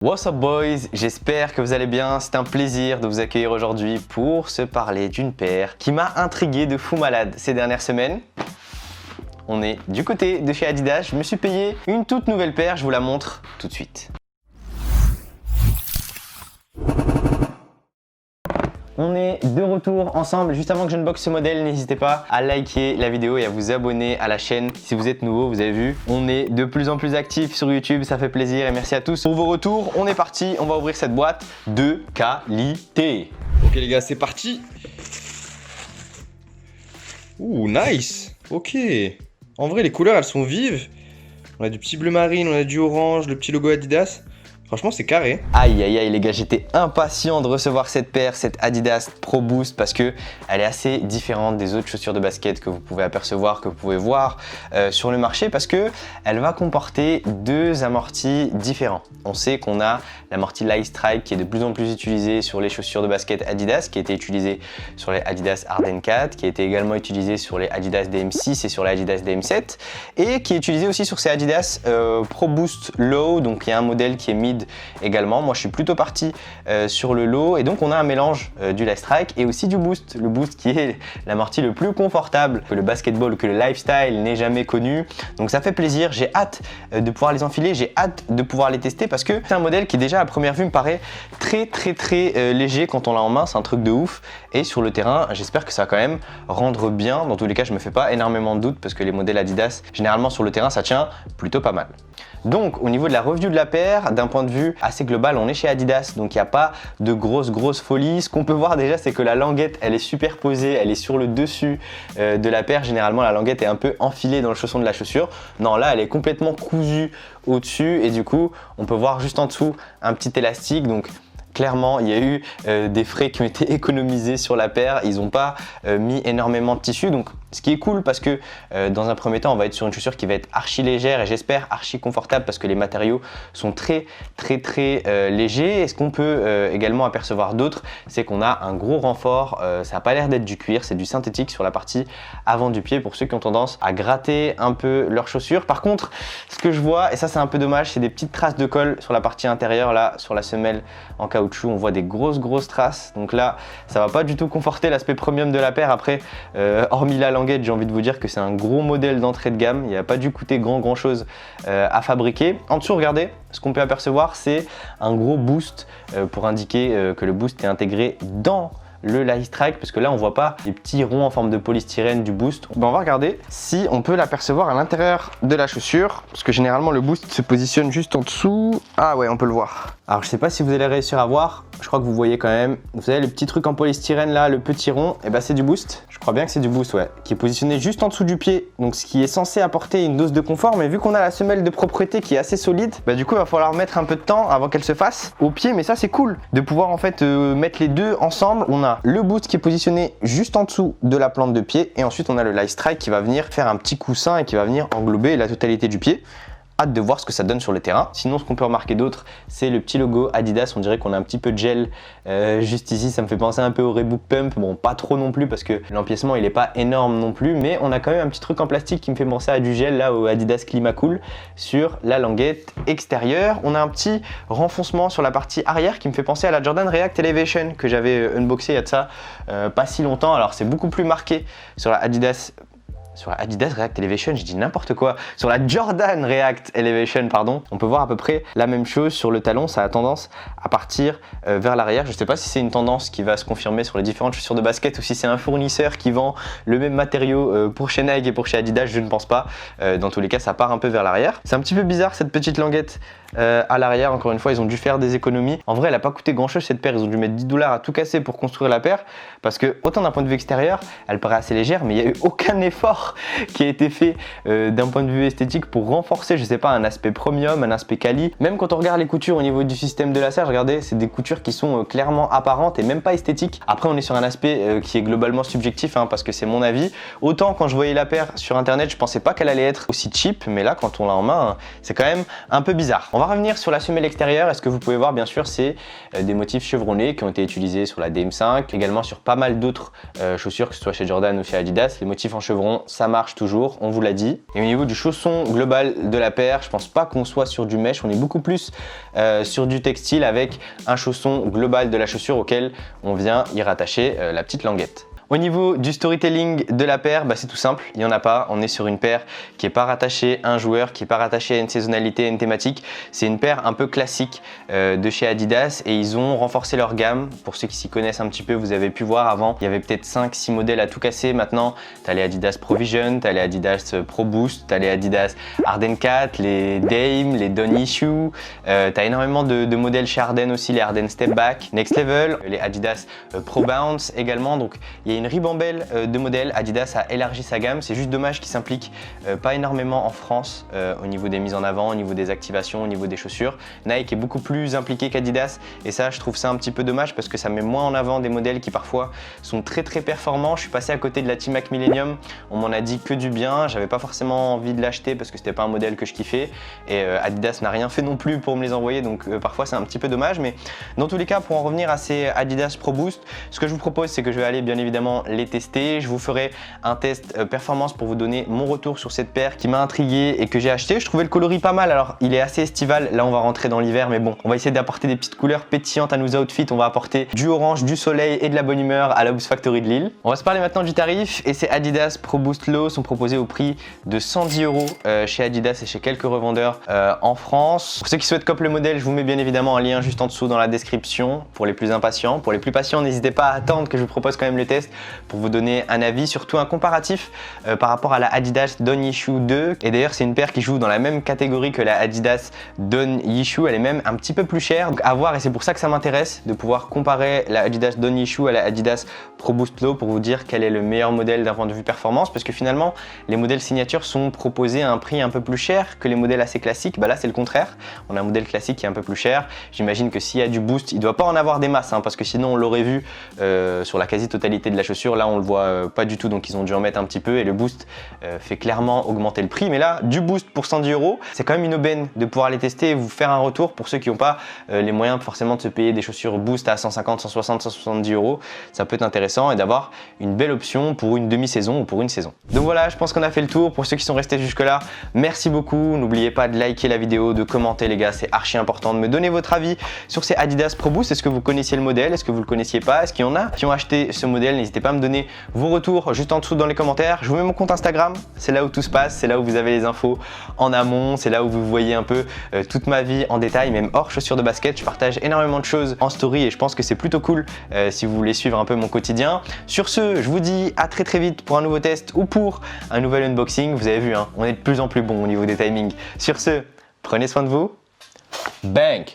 What's up boys, j'espère que vous allez bien, c'est un plaisir de vous accueillir aujourd'hui pour se parler d'une paire qui m'a intrigué de fou malade ces dernières semaines. On est du côté de chez Adidas, je me suis payé une toute nouvelle paire, je vous la montre tout de suite. On est de retour ensemble. Juste avant que je unbox ce modèle, n'hésitez pas à liker la vidéo et à vous abonner à la chaîne. Si vous êtes nouveau, vous avez vu, on est de plus en plus actifs sur YouTube, ça fait plaisir et merci à tous pour vos retours. On est parti, on va ouvrir cette boîte de qualité. Ok les gars, c'est parti. Ouh, nice. Ok. En vrai, les couleurs, elles sont vives. On a du petit bleu marine, on a du orange, le petit logo Adidas. Franchement, c'est carré. Aïe aïe aïe les gars, j'étais impatient de recevoir cette paire, cette Adidas Pro Boost parce que elle est assez différente des autres chaussures de basket que vous pouvez apercevoir, que vous pouvez voir sur le marché parce que elle va comporter deux amortis différents. On sait qu'on a l'amorti Light Strike qui est de plus en plus utilisé sur les chaussures de basket Adidas, qui a été utilisé sur les Adidas Harden 4, qui a été également utilisé sur les Adidas DM6 et sur les Adidas DM7 et qui est utilisé aussi sur ces Adidas Pro Boost Low, donc il y a un modèle qui est mid également. Moi je suis plutôt parti sur le low et donc on a un mélange du Light Strike et aussi du Boost. Le Boost qui est l'amorti le plus confortable que le basketball, que le lifestyle n'ait jamais connu. Donc ça fait plaisir, j'ai hâte de pouvoir les enfiler, j'ai hâte de pouvoir les tester parce que c'est un modèle qui déjà à première vue me paraît très léger quand on l'a en main, c'est un truc de ouf et sur le terrain j'espère que ça va quand même rendre bien. Dans tous les cas je me fais pas énormément de doutes parce que les modèles Adidas généralement sur le terrain ça tient plutôt pas mal. Donc au niveau de la review de la paire, d'un point de vue assez global, on est chez Adidas, donc il n'y a pas de grosse folie. Ce qu'on peut voir déjà, c'est que la languette, elle est superposée, elle est sur le dessus de la paire. Généralement, la languette est un peu enfilée dans le chausson de la chaussure. Non, là, elle est complètement cousue au-dessus et du coup, on peut voir juste en dessous un petit élastique. Donc clairement, il y a eu des frais qui ont été économisés sur la paire. Ils n'ont pas mis énormément de tissu. Donc, ce qui est cool parce que dans un premier temps, on va être sur une chaussure qui va être archi légère et j'espère archi confortable parce que les matériaux sont très légers. Et ce qu'on peut également apercevoir d'autre, c'est qu'on a un gros renfort. Ça n'a pas l'air d'être du cuir, c'est du synthétique sur la partie avant du pied pour ceux qui ont tendance à gratter un peu leurs chaussures. Par contre, ce que je vois, et ça c'est un peu dommage, c'est des petites traces de colle sur la partie intérieure, là, sur la semelle en caoutchouc. On voit des grosses traces. Donc là, ça va pas du tout conforter l'aspect premium de la paire. Après, hormis la languette, j'ai envie de vous dire que c'est un gros modèle d'entrée de gamme. Il n'a pas dû coûter grand chose à fabriquer. En dessous, regardez, ce qu'on peut apercevoir, c'est un gros boost pour indiquer que le boost est intégré dans le Light Strike parce que là on voit pas les petits ronds en forme de polystyrène du boost. Ben, on va regarder si on peut l'apercevoir à l'intérieur de la chaussure parce que généralement le boost se positionne juste en dessous. Ah ouais, on peut le voir. Alors je sais pas si vous allez réussir à voir, je crois que vous voyez quand même. Vous savez le petit truc en polystyrène là, le petit rond, et ben c'est du boost. Je crois bien que c'est du boost, ouais, qui est positionné juste en dessous du pied, donc ce qui est censé apporter une dose de confort. Mais vu qu'on a la semelle de propreté qui est assez solide, bah du coup il va falloir mettre un peu de temps avant qu'elle se fasse au pied. Mais ça c'est cool de pouvoir en fait mettre les deux ensemble. On a le boost qui est positionné juste en dessous de la plante de pied et ensuite on a le Light Strike qui va venir faire un petit coussin et qui va venir englober la totalité du pied. Hâte de voir ce que ça donne sur le terrain. Sinon, ce qu'on peut remarquer d'autre, c'est le petit logo Adidas. On dirait qu'on a un petit peu de gel juste ici. Ça me fait penser un peu au Reebok Pump. Bon, pas trop non plus parce que l'empiècement, il n'est pas énorme non plus. Mais on a quand même un petit truc en plastique qui me fait penser à du gel, là, au Adidas Climacool sur la languette extérieure. On a un petit renfoncement sur la partie arrière qui me fait penser à la Jordan React Elevation que j'avais unboxé il y a de ça pas si longtemps. Alors, c'est beaucoup plus marqué sur la Adidas React Elevation, je dis n'importe quoi. Sur la Jordan React Elevation, pardon, on peut voir à peu près la même chose sur le talon. Ça a tendance à partir vers l'arrière. Je ne sais pas si c'est une tendance qui va se confirmer sur les différentes chaussures de basket ou si c'est un fournisseur qui vend le même matériau pour chez Nike et pour chez Adidas. Je ne pense pas. Dans tous les cas, ça part un peu vers l'arrière. C'est un petit peu bizarre cette petite languette à l'arrière. Encore une fois, ils ont dû faire des économies. En vrai, elle n'a pas coûté grand chose cette paire. Ils ont dû mettre 10$ à tout casser pour construire la paire parce que autant d'un point de vue extérieur, elle paraît assez légère, mais il n'y a eu aucun effort qui a été fait d'un point de vue esthétique pour renforcer, je sais pas, un aspect premium, un aspect quali. Même quand on regarde les coutures au niveau du système de lassage, regardez, c'est des coutures qui sont clairement apparentes et même pas esthétiques. Après, on est sur un aspect qui est globalement subjectif parce que c'est mon avis. Autant quand je voyais la paire sur internet, je pensais pas qu'elle allait être aussi cheap, mais là, quand on l'a en main, c'est quand même un peu bizarre. On va revenir sur la semelle extérieure. Et ce que vous pouvez voir, bien sûr, c'est des motifs chevronnés qui ont été utilisés sur la DM5, également sur pas mal d'autres chaussures, que ce soit chez Jordan ou chez Adidas. Les motifs en chevron, ça marche toujours, on vous l'a dit. Et au niveau du chausson global de la paire, je pense pas qu'on soit sur du mesh, on est beaucoup plus sur du textile avec un chausson global de la chaussure auquel on vient y rattacher la petite languette. Au niveau du storytelling de la paire, c'est tout simple, il n'y en a pas. On est sur une paire qui n'est pas rattachée à un joueur, qui n'est pas rattachée à une saisonnalité, à une thématique. C'est une paire un peu classique de chez Adidas et ils ont renforcé leur gamme. Pour ceux qui s'y connaissent un petit peu, vous avez pu voir avant, il y avait peut-être 5-6 modèles à tout casser. Maintenant, tu as les Adidas Provision, tu as les Adidas Pro Boost, tu as les Adidas Arden 4, les Dame, les Don Issue. Tu as énormément de modèles chez Arden aussi, les Arden Step Back, Next Level, les Adidas Pro Bounce également. Donc, il y a une ribambelle de modèles. Adidas a élargi sa gamme. C'est juste dommage qu'il s'implique pas énormément en France au niveau des mises en avant, au niveau des activations, au niveau des chaussures. Nike est beaucoup plus impliqué qu'Adidas et ça, je trouve ça un petit peu dommage parce que ça met moins en avant des modèles qui parfois sont très performants. Je suis passé à côté de la T-Mac Millennium. On m'en a dit que du bien. J'avais pas forcément envie de l'acheter parce que c'était pas un modèle que je kiffais et Adidas n'a rien fait non plus pour me les envoyer. Donc parfois, c'est un petit peu dommage. Mais dans tous les cas, pour en revenir à ces Adidas Pro Boost, ce que je vous propose, c'est que je vais aller bien évidemment les tester. Je vous ferai un test performance pour vous donner mon retour sur cette paire qui m'a intrigué et que j'ai acheté. Je trouvais le coloris pas mal. Alors il est assez estival, là on va rentrer dans l'hiver, mais bon, on va essayer d'apporter des petites couleurs pétillantes à nos outfits. On va apporter du orange, du soleil et de la bonne humeur à la Boost Factory de Lille. On va se parler maintenant du tarif et ces Adidas Pro Boost Low sont proposés au prix de 110 € chez Adidas et chez quelques revendeurs en France. Pour ceux qui souhaitent copier le modèle, je vous mets bien évidemment un lien juste en dessous dans la description pour les plus impatients. Pour les plus patients, n'hésitez pas à attendre que je vous propose quand même le test pour vous donner un avis, surtout un comparatif par rapport à la Adidas Don Issue 2. Et d'ailleurs, c'est une paire qui joue dans la même catégorie que la Adidas Don Issue. Elle est même un petit peu plus chère. Donc à voir, et c'est pour ça que ça m'intéresse de pouvoir comparer la Adidas Don Issue à la Adidas Pro Boost Low pour vous dire quel est le meilleur modèle d'un point de vue performance. Parce que finalement, les modèles signature sont proposés à un prix un peu plus cher que les modèles assez classiques. Là, c'est le contraire. On a un modèle classique qui est un peu plus cher. J'imagine que s'il y a du boost, il ne doit pas en avoir des masses, parce que sinon on l'aurait vu sur la quasi-totalité de la chaussure. Là, on le voit pas du tout, donc ils ont dû en mettre un petit peu et le boost fait clairement augmenter le prix. Mais là, du boost pour 110 €, c'est quand même une aubaine de pouvoir les tester et vous faire un retour pour ceux qui n'ont pas les moyens forcément de se payer des chaussures boost à 150, 160, 170 €. Ça peut être intéressant et d'avoir une belle option pour une demi-saison ou pour une saison. Donc voilà, je pense qu'on a fait le tour. Pour ceux qui sont restés jusque là, merci beaucoup. N'oubliez pas de liker la vidéo, de commenter les gars, c'est archi important de me donner votre avis sur ces Adidas Pro Boost. Est-ce que vous connaissiez le modèle? Est-ce que vous le connaissiez pas? Est-ce qu'il y en a qui ont acheté ce modèle? N'hésitez pas à me donner vos retours juste en dessous dans les commentaires. Je vous mets mon compte Instagram, c'est là où tout se passe, c'est là où vous avez les infos en amont, c'est là où vous voyez un peu toute ma vie en détail, même hors chaussures de basket. Je partage énormément de choses en story et je pense que c'est plutôt cool si vous voulez suivre un peu mon quotidien. Sur ce, je vous dis à très vite pour un nouveau test ou pour un nouvel unboxing. Vous avez vu, on est de plus en plus bon au niveau des timings. Sur ce, prenez soin de vous. Bang!